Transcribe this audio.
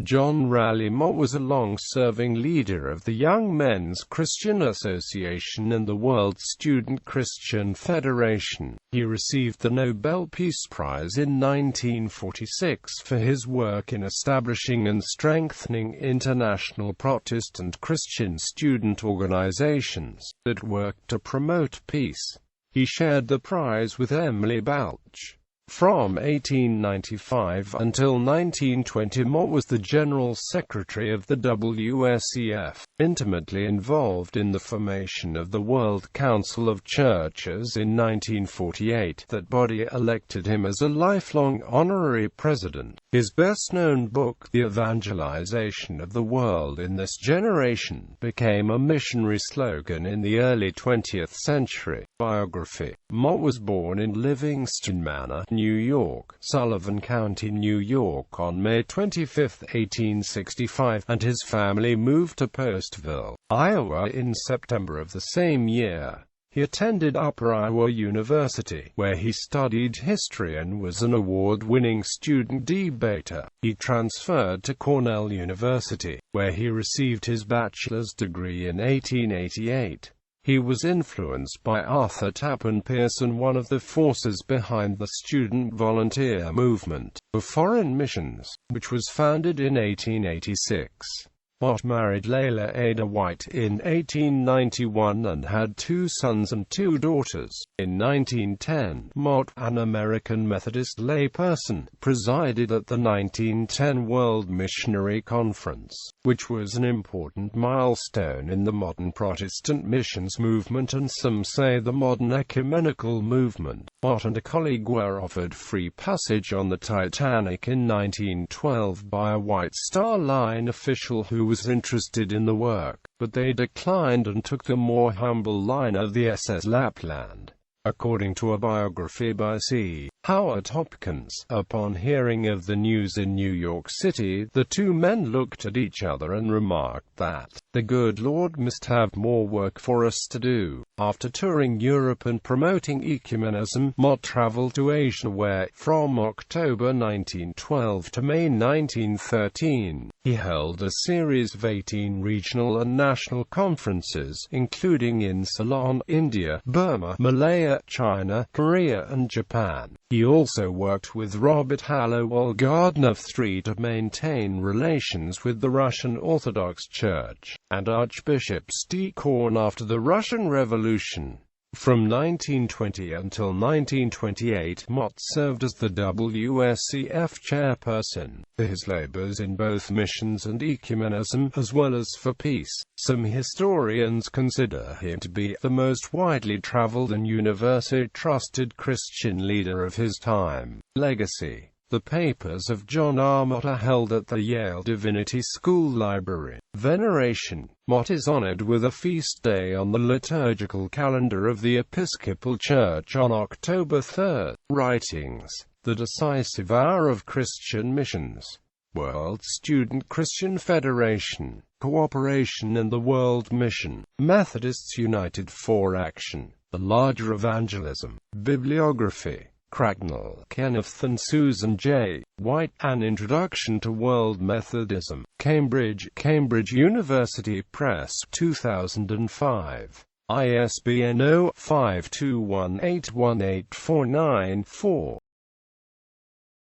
John Raleigh Mott was a long-serving leader of the Young Men's Christian Association and the World Student Christian Federation. He received the Nobel Peace Prize in 1946 for his work in establishing and strengthening international Protestant Christian student organizations that worked to promote peace. He shared the prize with Emily Balch. From 1895 until 1920, Mott was the General Secretary of the WSCF, intimately involved in the formation of the World Council of Churches in 1948. That body elected him as a lifelong honorary president. His best-known book, The Evangelization of the World in This Generation, became a missionary slogan in the early 20th century. Biography. Mott was born in Livingston Manor, New York, Sullivan County, New York on May 25, 1865, and his family moved to Postville, Iowa in September of the same year. He attended Upper Iowa University, where he studied history and was an award-winning student debater. He transferred to Cornell University, where he received his bachelor's degree in 1888. He was influenced by Arthur Tappan Pearson, one of the forces behind the student volunteer movement for foreign missions, which was founded in 1886. Mott married Layla Ada White in 1891 and had 2 sons and 2 daughters. In 1910, Mott, an American Methodist layperson, presided at the 1910 World Missionary Conference, which was an important milestone in the modern Protestant missions movement and some say the modern ecumenical movement. Mott and a colleague were offered free passage on the Titanic in 1912 by a White Star Line official who was interested in the work, but they declined and took the more humble liner, the SS Lapland. According to a biography by C. Howard Hopkins, upon hearing of the news in New York City, the 2 men looked at each other and remarked that the good Lord must have more work for us to do. After touring Europe and promoting ecumenism, Mott traveled to Asia where, from October 1912 to May 1913, he held a series of 18 regional and national conferences, including in Ceylon, India, Burma, Malaya, China, Korea and Japan. He also worked with Robert Hallowell Gardner III to maintain relations with the Russian Orthodox Church, and Archbishop Stikorn after the Russian Revolution. From 1920 until 1928, Mott served as the WSCF chairperson. For his labors in both missions and ecumenism, as well as for peace, some historians consider him to be the most widely traveled and universally trusted Christian leader of his time. Legacy. The papers of John Mott are held at the Yale Divinity School Library. Veneration. Mott is honored with a feast day on the liturgical calendar of the Episcopal Church on October 3. Writings. The Decisive Hour of Christian Missions. World Student Christian Federation. Cooperation in the World Mission. Methodists United for Action. The Larger Evangelism. Bibliography. Cracknell, Kenneth and Susan J. White, An Introduction to World Methodism. Cambridge, Cambridge University Press, 2005. ISBN 0-521818494.